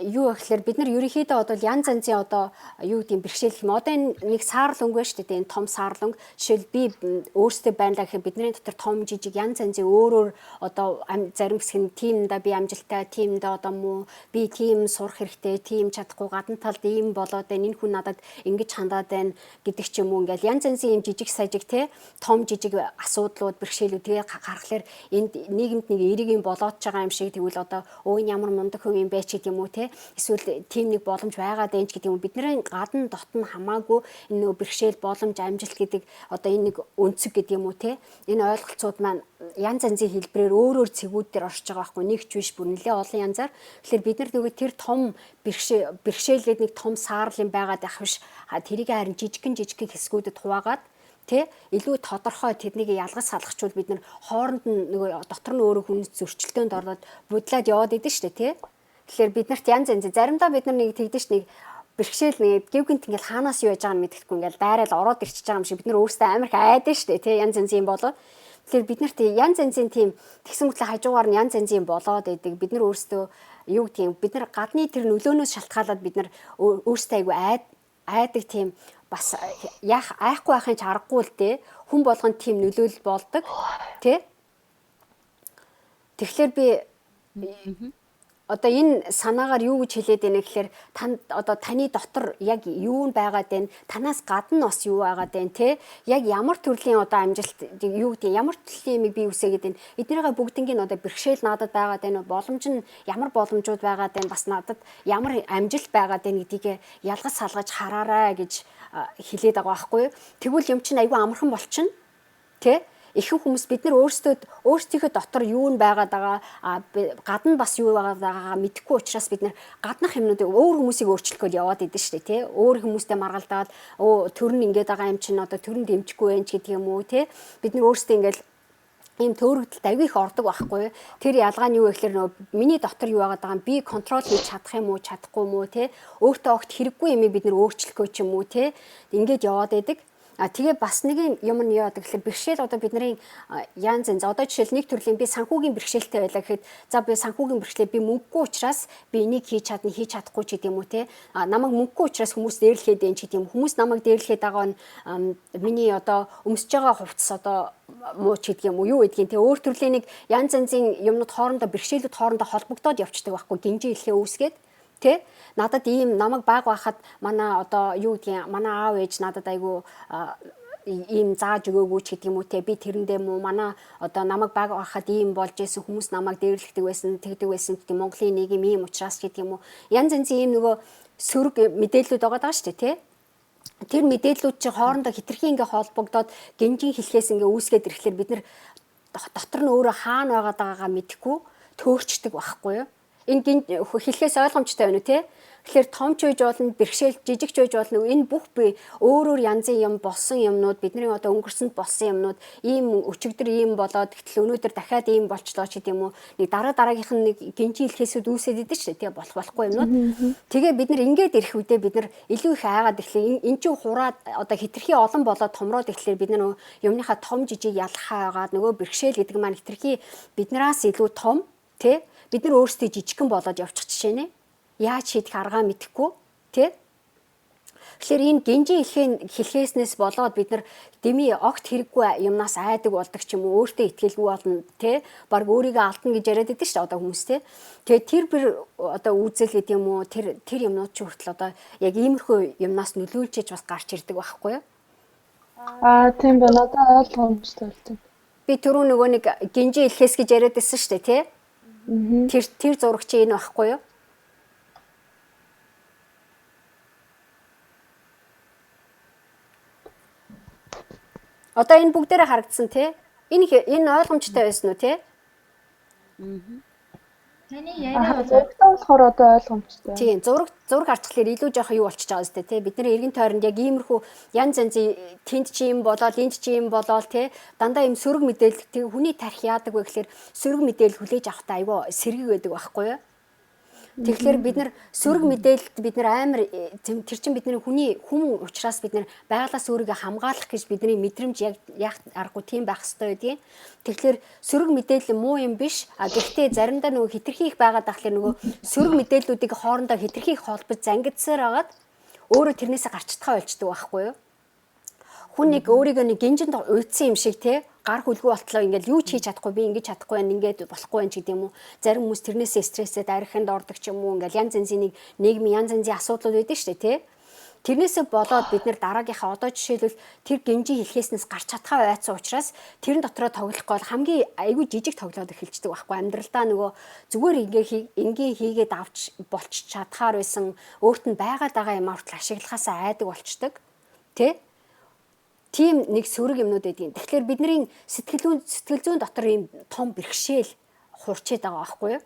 Юу гэхээр бид нар ерөнхийдөө одоо янз янзын одоо юу гэдэг бэрхшээл юм. Одоо энэ нэг саарл өнгө шүү дээ. Энэ том саарл өнгө. Жишээл би өөртөө байна гэхэд бидний дотор том жижиг янз янзын өөр одоо зарим хэсэг нь тиймдээ би амжилттай, тиймдээ одоо муу, би тийм сурах хэрэгтэй, тийм чадахгүй гадна талд ийм болоод байна. Энэ хүн надад ингэж хандаад байна гэдэг ч юм уу. Ингээл янз янзын юм жижиг сажиг те том жижиг асуудлууд, бэрхшээлүүд тэгээ гарахлаар энд нийгэмд нэг эерэг юм болоод байгаа юм шиг тэгвэл одоо өө энэ ямар мундаг хүн юм бэ ч гэдэг юм уу те эсвэл тийм нэг боломж байгаа дэнч гэдэг юм. Бидний гадна дотн хамаагүй энэ нөгөө бэрхшээл, боломж, амжилт гэдэг одоо энэ нэг өнцөг гэдэг юм уу те энэ ойлголцууд маань янз янзын хэлбэрээр өөр цэгүүд дээр оршиж байгаа байхгүй нэгч биш бүр нэлээ олон янзаар. Тэгэхээр бид нар нөгөө тэр том бэрхшээлээд нэг том саарл юм байгаад байх биш тэрийг харин жижигхэн хэсгүүдэд хуваагаад тэ илүү тодорхой тэднийг ялгаж салгачвал бид нар хооронд нь нөгөө дотор нь өөрөө хүн зөрчилдөөнд ороод будлаад яваад идэв штэ тэ. Тэгэхээр бид нарт янз янз заримдаа бид нар нэг тэгдэж нэг бэрхшээл нэг гівгэнт ингээл хаанаас юу яж байгааг нь мэдэхгүй ингээл дайраад ороод ирчихэж байгаа юм шиг бид нар өөрсдөө амар их айдаа штэ тэ янз янз юм болоо. Тэгэхээр бид нарт янз янзын тийм тэгсэн мэтлээ хажуугаар нь янз янзын болоод идэг бид нар өөрсдөө юу гэдэг юм бид нар гадны тэр нөлөөнөөс шалтгаалаад бид нар өөрсдөө айгу айдаг тийм бас айхгүй байхын ч аргагүй л дээ хүн болгонд тийм нөлөөлөл болдог тий. Тэгэхээр би одоо энэ санаагаар юу гэж хэлээд байна гэхээр одоо таны дотор яг юу байгаад байна танаас гадна бас юу байгаад байна те яг ямар төрлийн одоо амжилт юу гэдэг ямар төрлийн юмыг би үсэгээд байна эднийгээ бүгднийг одоо бэрхшээл надад байгаад байна боломж нь ямар боломжууд байгаад байна бас надад ямар амжилт байгаад байна гэдгийг ялгаж салгаж хараарай гэж хэлээд байгаа байхгүй юу. Тэгвэл юм чинь айгүй амархан болчихно те. Ихэнх хүмүүс бид нар өөрсдийнхөө дотор юу нь байгаад байгаа гадна бас юу байгаад байгаагаа мэдэхгүй учраас бид нар гаднах юмнуудыг өөр хүмүүсийг өөрчлөх гээд яваад идэв штэ тий өөр хүмүүстэй маргалдаад төр нь ингээд байгаа юм чинь одоо төр нь дэмжихгүй байх гэдэг юм уу тий бид нар өөрсдөө ингээд ийм төөрөгдөлт аягүй их ордог байхгүй. Тэр ялгаа нь юу вэ гэхээр нөгөө миний дотор юу байгаад байгаа юм би контрол хийж чадах юм уу чадахгүй юм уу тий өөртөө огт хэрэггүй юм бид нар өөрчлөхөө ч юм уу тий ингээд яваад байдаг. Тэгээ бас нэг юм нь яадаг гэхээр бэрхшээл одоо бидний янз янз одоо жишээл нэг төрлийн би санхүүгийн бэрхшээлтэй байлаа гэхэд за би санхүүгийн бэрхшээл би мөнгөгүй учраас би энийг хийж чадна хийж чадахгүй ч гэдэг юм уу те намайг мөнгөгүй учраас хүмүүс дээрлэхэд энэ ч гэдэг юм хүмүүс намайг дээрлэхэд байгаа нь миний одоо өмсөж байгаа хувцас одоо муу ч гэдэг юм уу юу гэдгийг те өөр төрлийн нэг янз янзын юмнууд хоорондоо бэрхшээлүүд хоорондоо холбогдоод явцдаг байхгүй гинжин илхээ үүсгээд тэ надад ийм намайг баг байхад манай одоо юу гэдгийг манай аав ээж надад айгу ийм зааж өгөөгүй ч гэдэг юм уу те би тэрэндээ муу манай одоо намайг баг байхад ийм болж исэн хүмүүс намайг дээрлэхдэг байсан тэгдэг байсан гэдэг Монголын нийгэм ийм учраас гэдэг юм уу янз янзын ийм нөгөө сөрөг мэдээллүүд байгаа даа шүү дээ те тэр мэдээллүүд чи хоорондоо хитрхи ингээ холбогдоод гинжин хэлхээс ингээ үүсгээд ирэхлээр бид нар дотор нь өөрөө хаана байгаад байгаагаа мэдэхгүй төөрчдөг байхгүй юу. Энэ хэлхээс ойлгомжтой байна уу те? Тэгэхээр том ч үеж болно, бэрхшээл жижиг ч үеж болно. Энэ бүх би өөр янзын юм болсон юмнууд бидний одоо өнгөрсөнд болсон юмнууд ийм өчигдөр ийм болоод гэтэл өнөөдөр дахиад ийм болчлоо ч гэдэг юм уу. Нэг дараагийнх нь нэг гинжин хэлхээсүүд үүсээд идэв ч те болохгүй юмнууд. Тэгээ бид нар ингээд ирэх үедээ бид нар илүү их айгаад ирэхлээр эн чинь хураад одоо хитрхи олон болоод томроод ирэхлээр бид нар юмныхаа том жижиг ялхаа байгаад нөгөө бэрхшээл гэдэг маань хитрхи биднээс илүү том те бид нар өөрсдөө жижигхэн болоод явчих жишээ нэ. Яаж хийх аргаа мэдэхгүй тий. Тэгэхээр энэ гинжин хэлхээснээс болоод бид нар дэмий огт хэрэггүй юмнаас айдаг болдог ч юм уу өөртөө итгэлгүй болно тий. Бараг өөрийгөө алдна гэж яриад байдаг шүү дээ одоо хүмүүс тий. Тэгээ тэр бэр одоо үзэл гэдэг юм уу тэр юмнууд ч хүртэл одоо яг иймэрхүү юмнаас нөлөөлж бас гарч ирдэг байхгүй юу? Тийм байна. Одоо ойлгомжтой байна. Би түрүү нөгөө нэг гинжин хэлхээс гэж яриад байсан шүү дээ тий. Тэр зурагч энэ байхгүй юу? Одоо энэ бүгдээрээ харагдсан тий? Энэ ойлгомжтой байсан уу тий? Таны яриа болохоор одоо ойлгомжтой. Тийм зураг харцлаар илүү жоох юу болчихж байгаа зү тий? Бидний эргэн тойронд яг иймэрхүү янз янзын тэнд чи юм болоод энд чи юм болоод тий? Дандаа юм сөрөг мэдээлэл тий хүний тарих яадаг вэ гэхээр сөрөг мэдээлэл хүлээж авахтаа айгүй сэргийг байдаг байхгүй юу? Тэгэхээр бид нар сөрөг мэдээлэлд бид нар амар тэр чин бидний хүн учраас бид нар байгалаас өөрийгөө хамгаалах гэж бидний мэдрэмж яг аргагүй тийм байх хэрэгтэй байдгийн. Тэгэхээр сөрөг мэдээлэл муу юм биш. Гэхдээ заримдаа нөгөө хитрхи их байгаад ахлаа нөгөө сөрөг мэдээллүүдийг хоорондоо хитрхи их холбож зангидсаар агаад өөрөө тэрнээсээ гарч чадхаа болчдөг байхгүй юу? Хүн нэг өөрийгөө нэг гинжинд уйдсан юм шиг те гар хүлгүй болтлоо ингээл юу ч хийж чадахгүй би ингэж чадахгүй байна ингээд болохгүй байна ч гэдэг юм уу. Зарим хүмүүс тэрнээсээ стрессэд ариханд ордог ч юм уу ингээл янз янзын янз янзын асуудлууд байдаг шүү дээ те. Тэрнээсээ болоод бид нэр дараагийнхаа одоо жишээлбэл тэр гинжи хэлхээснээс гарч чадхаа байцсан учраас тэрэн дотроо тоглохгүй бол хамгийн айгүй жижиг тоглоод эхэлждэг байхгүй амьдралдаа нөгөө зүгээр ингийн хийгээд авч болч чадхаар байсан өөрт нь байгаад байгаа юм автал ашиглахаасаа айдаг болчдөг тэ. Тийм нэг сөрөг юмнууд байдгийн. Тэгэхээр бидний сэтгэл зүйн дотор ийм том бэрхшээл хурчээд байгаа байхгүй юу?